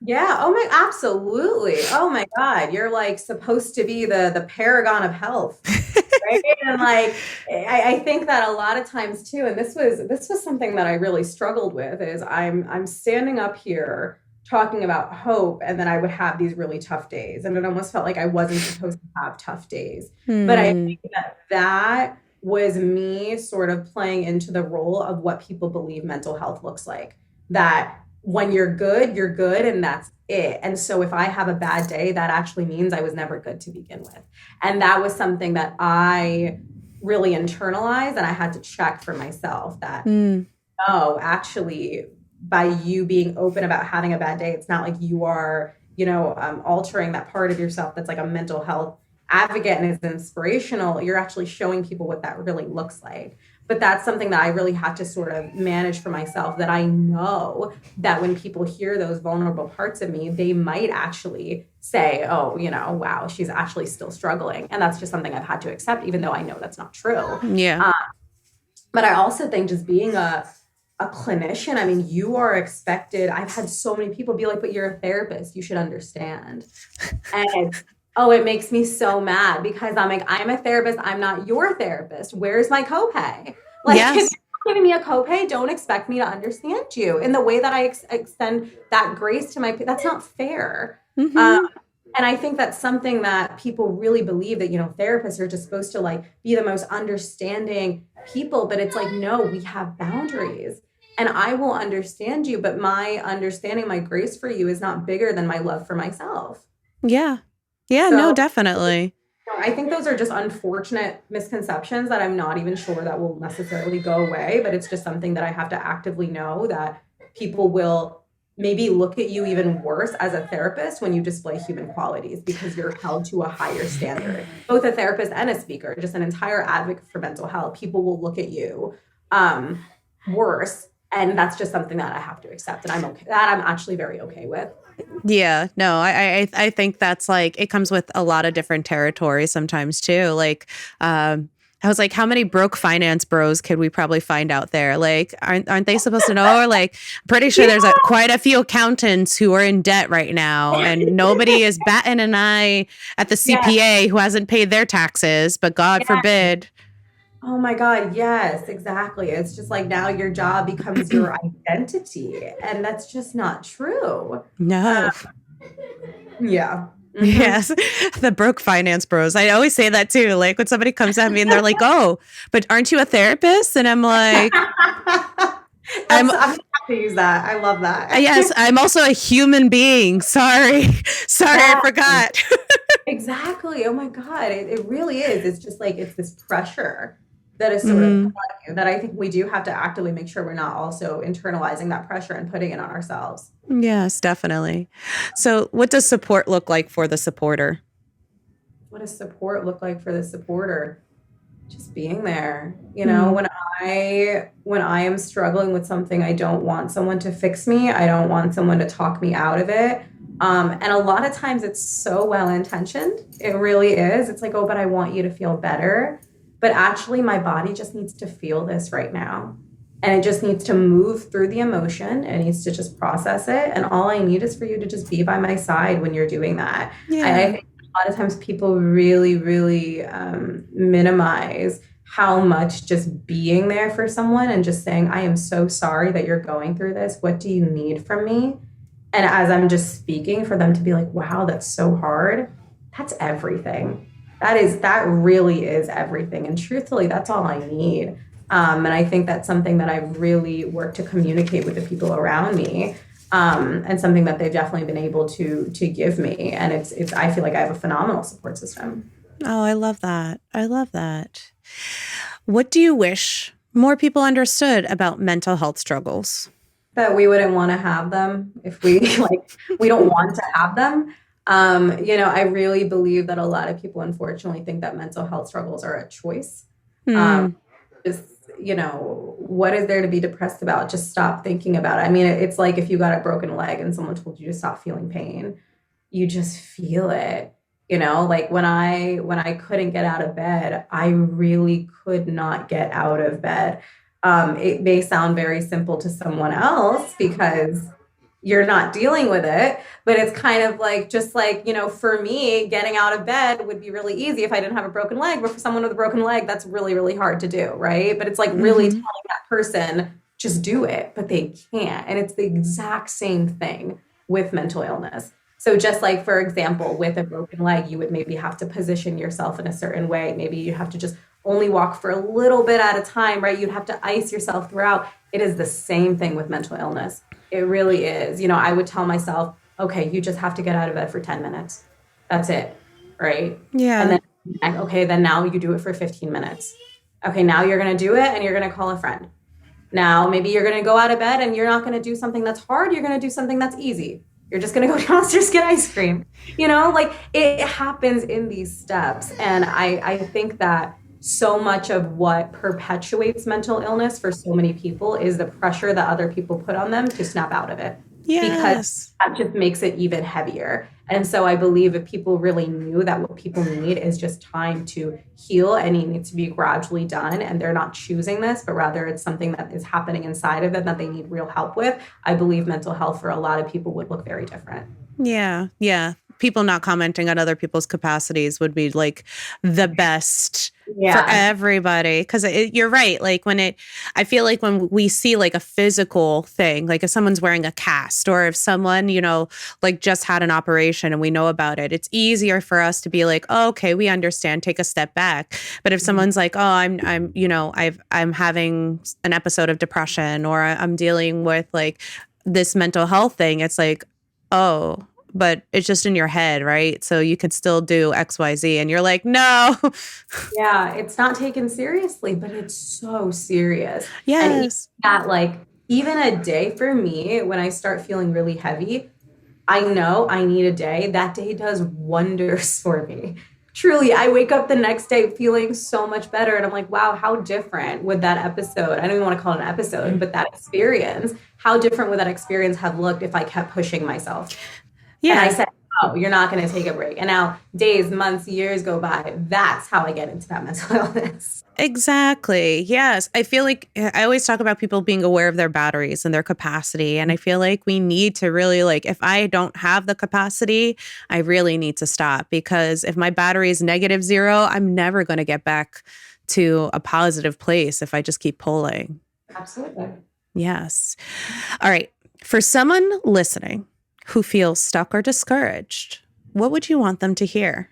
Speaker 2: Yeah. Oh my, absolutely. Oh my God. You're like supposed to be the paragon of health. Right. And like, I think that a lot of times too, and this was something that I really struggled with, is I'm standing up here talking about hope, and then I would have these really tough days, and it almost felt like I wasn't supposed to have tough days. But I think that was me sort of playing into the role of what people believe mental health looks like. That when you're good, and that's it. And so if I have a bad day, that actually means I was never good to begin with. And that was something that I really internalized, and I had to check for myself that, no, actually, by you being open about having a bad day, it's not like you are, altering that part of yourself that's like a mental health advocate and is inspirational. You're actually showing people what that really looks like. But that's something that I really had to sort of manage for myself, that I know that when people hear those vulnerable parts of me, they might actually say, oh, wow, she's actually still struggling. And that's just something I've had to accept, even though I know that's not true.
Speaker 1: Yeah. But
Speaker 2: I also think just being a clinician, I mean, you are expected. I've had so many people be like, but you're a therapist, you should understand. And it makes me so mad, because I'm like, I'm a therapist. I'm not your therapist. Where's my copay? Like, if you're
Speaker 1: Yes.
Speaker 2: giving me a copay, don't expect me to understand you in the way that I extend that grace to that's not fair.
Speaker 1: Mm-hmm.
Speaker 2: And I think that's something that people really believe that, therapists are just supposed to like be the most understanding people. But it's like, no, we have boundaries and I will understand you. But my understanding, my grace for you is not bigger than my love for myself.
Speaker 1: Yeah. Yeah, no,
Speaker 2: So
Speaker 1: definitely.
Speaker 2: I think those are just unfortunate misconceptions that I'm not even sure that will necessarily go away. But it's just something that I have to actively know that people will maybe look at you even worse as a therapist when you display human qualities because you're held to a higher standard. Both a therapist and a speaker, just an entire advocate for mental health, people will look at you worse. And that's just something that I have to accept. And I'm okay. That I'm actually very okay with.
Speaker 1: Yeah, no, I think that's like, it comes with a lot of different territories sometimes too. Like, I was like, how many broke finance bros could we probably find out there? Like, aren't they supposed to know? Or like, pretty sure there's quite a few accountants who are in debt right now, and nobody is batting an eye at the CPA who hasn't paid their taxes. But God forbid.
Speaker 2: Oh my God, yes, exactly. It's just like now your job becomes your identity, and that's just not true.
Speaker 1: No.
Speaker 2: Yeah.
Speaker 1: Mm-hmm. Yes. The broke finance bros. I always say that too. Like when somebody comes at me and they're like, "Oh, but aren't you a therapist?" And I'm like,
Speaker 2: I'm gonna have to use that. I love that.
Speaker 1: Yes, I'm also a human being. Sorry, I forgot.
Speaker 2: Exactly. Oh my God. It really is. It's just like, it's this pressure that is sort of that I think we do have to actively make sure we're not also internalizing that pressure and putting it on ourselves.
Speaker 1: Yes, definitely. So what does support look like for the supporter?
Speaker 2: What does support look like for the supporter? Just being there. When I am struggling with something, I don't want someone to fix me. I don't want someone to talk me out of it. And a lot of times it's so well-intentioned. It really is. It's like, oh, but I want you to feel better. But actually my body just needs to feel this right now. And it just needs to move through the emotion. It needs to just process it. And all I need is for you to just be by my side when you're doing that.
Speaker 1: Yeah.
Speaker 2: I think a lot of times people really, really minimize how much just being there for someone and just saying, I am so sorry that you're going through this. What do you need from me? And as I'm just speaking, for them to be like, wow, that's so hard. That's everything. That really is everything. And truthfully, that's all I need. And I think that's something that I've really worked to communicate with the people around me. And something that they've definitely been able to give me. And it's I feel like I have a phenomenal support system.
Speaker 1: Oh, I love that. I love that. What do you wish more people understood about mental health struggles?
Speaker 2: That we wouldn't want to have them if we we don't want to have them. I really believe that a lot of people unfortunately think that mental health struggles are a choice. Just, what is there to be depressed about? Just stop thinking about it. I mean, it's like if you got a broken leg and someone told you to stop feeling pain, you just feel it. Like when I couldn't get out of bed, I really could not get out of bed. It may sound very simple to someone else because you're not dealing with it, but it's kind of like, just like, for me, getting out of bed would be really easy if I didn't have a broken leg, but for someone with a broken leg, that's really, really hard to do, right? But it's like really telling that person, just do it, but they can't. And it's the exact same thing with mental illness. So just like, for example, with a broken leg, you would maybe have to position yourself in a certain way. Maybe you have to just only walk for a little bit at a time, right? You'd have to ice yourself throughout. It is the same thing with mental illness. It really is. I would tell myself, okay, you just have to get out of bed for 10 minutes. That's it, right?
Speaker 1: Yeah.
Speaker 2: And then now you do it for 15 minutes. Okay, now you're going to do it and you're going to call a friend. Now maybe you're going to go out of bed and you're not going to do something that's hard. You're going to do something that's easy. You're just going to go downstairs, get ice cream. Like it happens in these steps. And I think that so much of what perpetuates mental illness for so many people is the pressure that other people put on them to snap out of it.
Speaker 1: Yes.
Speaker 2: Because that just makes it even heavier. And so I believe if people really knew that what people need is just time to heal and it needs to be gradually done and they're not choosing this, but rather it's something that is happening inside of them that they need real help with, I believe mental health for a lot of people would look very different.
Speaker 1: Yeah. Yeah. people not commenting on other people's capacities would be like the best for everybody. Cause you're right. Like I feel like when we see like a physical thing, like if someone's wearing a cast or if someone, like just had an operation and we know about it, it's easier for us to be like, oh, okay, we understand, take a step back. But if someone's like, oh, I'm having an episode of depression or I'm dealing with like this mental health thing, it's like, oh, but it's just in your head, right? So you could still do X, Y, Z. And you're like, no.
Speaker 2: Yeah, it's not taken seriously, but it's so serious.
Speaker 1: Yes.
Speaker 2: And even a day for me, when I start feeling really heavy, I know I need a day. That day does wonders for me. Truly, I wake up the next day feeling so much better. And I'm like, wow, how different would that episode, I don't even want to call it an episode, but that experience, how different would that experience have looked if I kept pushing myself? Yeah. And I said, oh, you're not going to take a break. And now days, months, years go by. That's how I get into that mental illness.
Speaker 1: Exactly. Yes. I feel like I always talk about people being aware of their batteries and their capacity. And I feel like we need to really if I don't have the capacity, I really need to stop, because if my battery is -0, I'm never going to get back to a positive place if I just keep pulling.
Speaker 2: Absolutely.
Speaker 1: Yes. All right. For someone listening who feels stuck or discouraged, what would you want them to hear?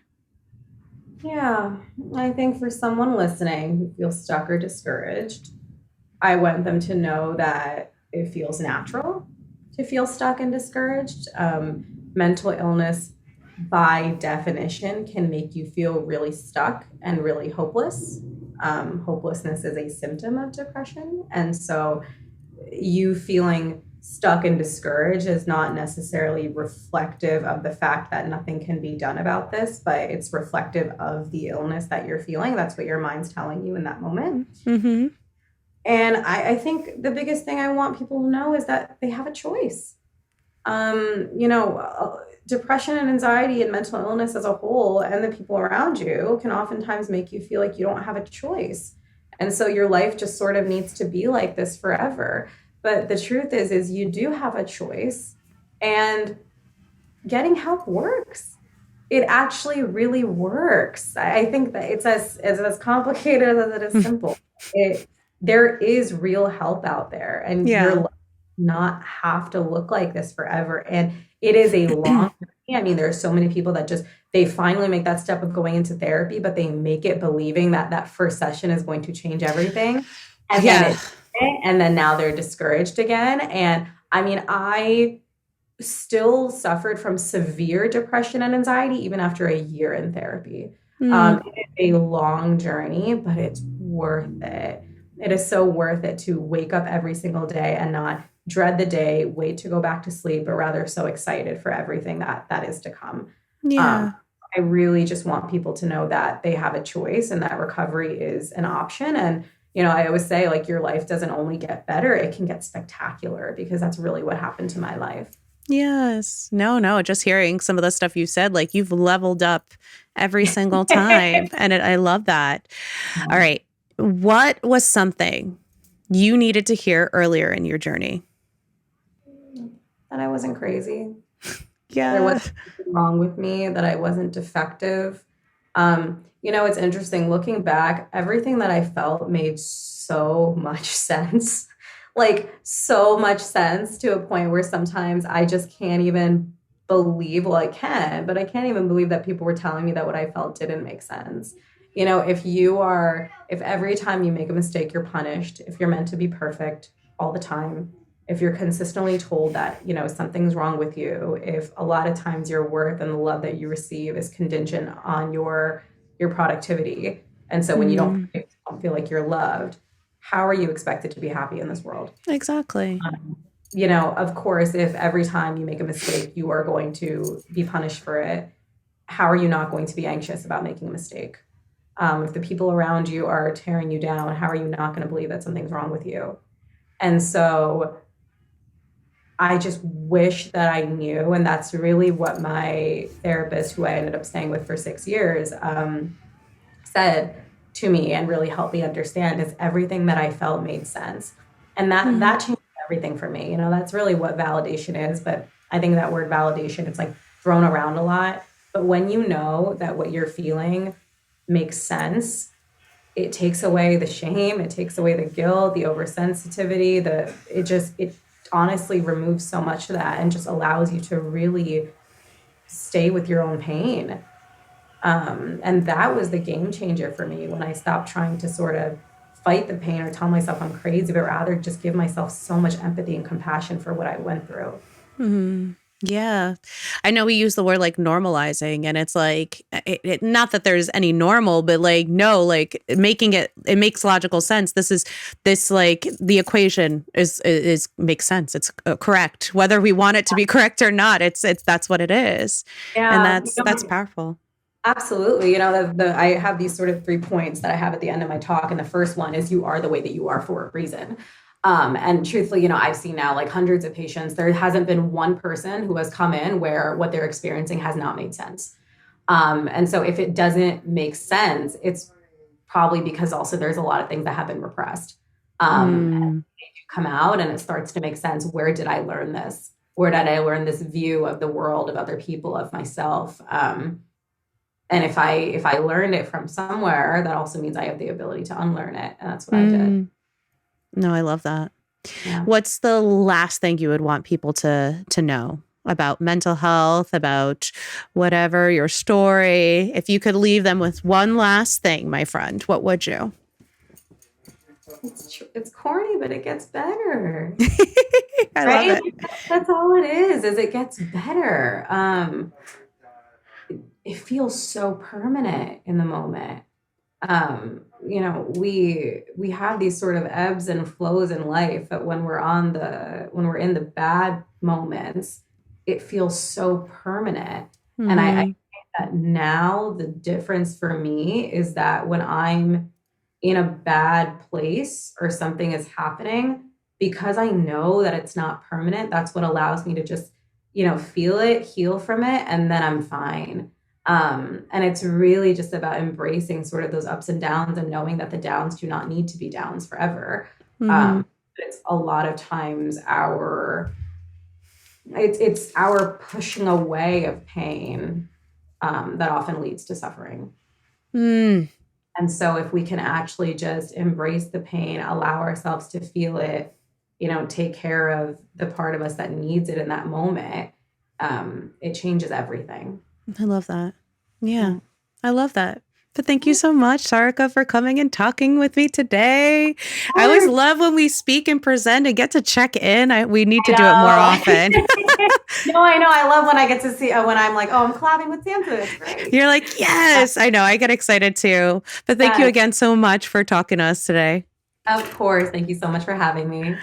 Speaker 2: Yeah, I think for someone listening who feels stuck or discouraged, I want them to know that it feels natural to feel stuck and discouraged. Mental illness, by definition, can make you feel really stuck and really hopeless. Hopelessness is a symptom of depression. And so you feeling stuck and discouraged is not necessarily reflective of the fact that nothing can be done about this, but it's reflective of the illness that you're feeling. That's what your mind's telling you in that moment. Mm-hmm. And I think the biggest thing I want people to know is that they have a choice. Depression and anxiety and mental illness as a whole and the people around you can oftentimes make you feel like you don't have a choice. And so your life just sort of needs to be like this forever. But the truth is you do have a choice, and getting help works. It actually really works. I think that it's as complicated as it is simple. There is real help out there, and your life does not have to look like this forever. And it is a long journey. I mean, there are so many people that they finally make that step of going into therapy, but they make it believing that first session is going to change everything. And then now they're discouraged again. And I mean, I still suffered from severe depression and anxiety even after a year in therapy. It is a long journey, but it's worth it. It is so worth it to wake up every single day and not dread the day, wait to go back to sleep, but rather so excited for everything that is to come. Yeah. I really just want people to know that they have a choice and that recovery is an option. And I always say, your life doesn't only get better, it can get spectacular, because that's really what happened to my life.
Speaker 1: Yes. No. Just hearing some of the stuff you said, you've leveled up every single time. And I love that. All right. What was something you needed to hear earlier in your journey?
Speaker 2: That I wasn't crazy.
Speaker 1: Yeah.
Speaker 2: There wasn't anything wrong with me, that I wasn't defective. It's interesting looking back, everything that I felt made so much sense, so much sense, to a point where sometimes I just can't even believe, I can, but I can't even believe that people were telling me that what I felt didn't make sense. If every time you make a mistake, you're punished, if you're meant to be perfect all the time, if you're consistently told that, something's wrong with you, if a lot of times your worth and the love that you receive is contingent on your productivity. And so when you don't feel like you're loved, how are you expected to be happy in this world?
Speaker 1: Exactly.
Speaker 2: Of course, if every time you make a mistake, you are going to be punished for it, how are you not going to be anxious about making a mistake? If the people around you are tearing you down, how are you not going to believe that something's wrong with you? And so I just wish that I knew, and that's really what my therapist, who I ended up staying with for 6 years, said to me and really helped me understand, is everything that I felt made sense. And that changed everything for me. That's really what validation is. But I think that word validation, it's thrown around a lot. But when you know that what you're feeling makes sense, it takes away the shame, it takes away the guilt, the oversensitivity, it honestly removes so much of that and just allows you to really stay with your own pain. And that was the game changer for me when I stopped trying to sort of fight the pain or tell myself I'm crazy, but rather just give myself so much empathy and compassion for what I went through.
Speaker 1: Mm-hmm. Yeah. I know we use the word like normalizing, and it's like, not that there's any normal, but like, no, like it makes logical sense. This like the equation is makes sense. It's correct, whether we want it to be correct or not. It's that's what it is. And
Speaker 2: Yeah.
Speaker 1: that's powerful.
Speaker 2: Absolutely. I have these sort of 3 points that I have at the end of my talk. And the first one is you are the way that you are for a reason. And truthfully, I've seen now like hundreds of patients. There hasn't been one person who has come in where what they're experiencing has not made sense. And so if it doesn't make sense, it's probably because also there's a lot of things that have been repressed. And if you come out and it starts to make sense, where did I learn this? Where did I learn this view of the world, of other people, of myself? And if I learned it from somewhere, that also means I have the ability to unlearn it. And that's what I did.
Speaker 1: No, I love that.
Speaker 2: Yeah.
Speaker 1: What's the last thing you would want people to know about mental health, about whatever, your story? If you could leave them with one last thing, my friend, what would you?
Speaker 2: It's corny, but it gets better.
Speaker 1: I
Speaker 2: right?
Speaker 1: love it.
Speaker 2: That's all it is it gets better. It feels so permanent in the moment. We have these sort of ebbs and flows in life, but when we're in the bad moments, it feels so permanent. Mm-hmm. And I think that now the difference for me is that when I'm in a bad place or something is happening, because I know that it's not permanent, that's what allows me to just, feel it, heal from it, and then I'm fine. And it's really just about embracing sort of those ups and downs and knowing that the downs do not need to be downs forever. Mm-hmm. It's a lot of times it's our pushing away of pain that often leads to suffering. And so if we can actually just embrace the pain, allow ourselves to feel it, take care of the part of us that needs it in that moment, it changes everything.
Speaker 1: I love that. Yeah, I love that. But thank you so much, Sarika, for coming and talking with me today. I always love when we speak and present and get to check in. We need to do it more often.
Speaker 2: No, I know. I love when I get to see when I'm like, oh, I'm collabing with Santa. It's great.
Speaker 1: You're like, yes, I know. I get excited too. But thank you again so much for talking to us today.
Speaker 2: Of course. Thank you so much for having me.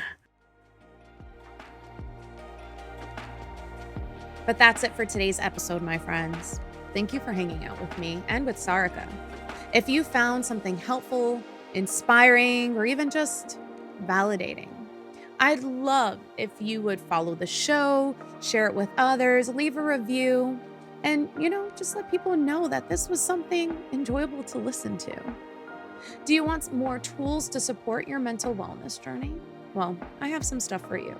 Speaker 1: But that's it for today's episode, my friends. Thank you for hanging out with me and with Sarika. If you found something helpful, inspiring, or even just validating, I'd love if you would follow the show, share it with others, leave a review, and, just let people know that this was something enjoyable to listen to. Do you want more tools to support your mental wellness journey? Well, I have some stuff for you.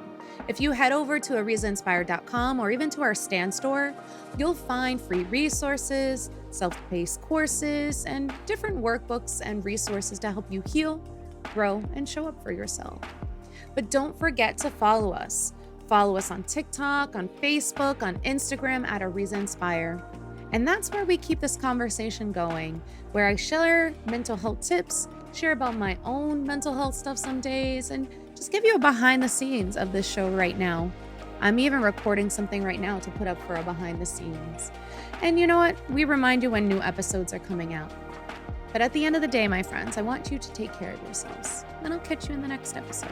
Speaker 1: If you head over to arizainspire.com or even to our Stan store, you'll find free resources, self-paced courses, and different workbooks and resources to help you heal, grow, and show up for yourself. But don't forget to follow us. Follow us on TikTok, on Facebook, on Instagram at Ariza Inspire. And that's where we keep this conversation going, where I share mental health tips, share about my own mental health stuff some days, and just give you a behind the scenes of this show right now. I'm even recording something right now to put up for a behind the scenes. And you know what? We remind you when new episodes are coming out. But at the end of the day, my friends, I want you to take care of yourselves. And I'll catch you in the next episode.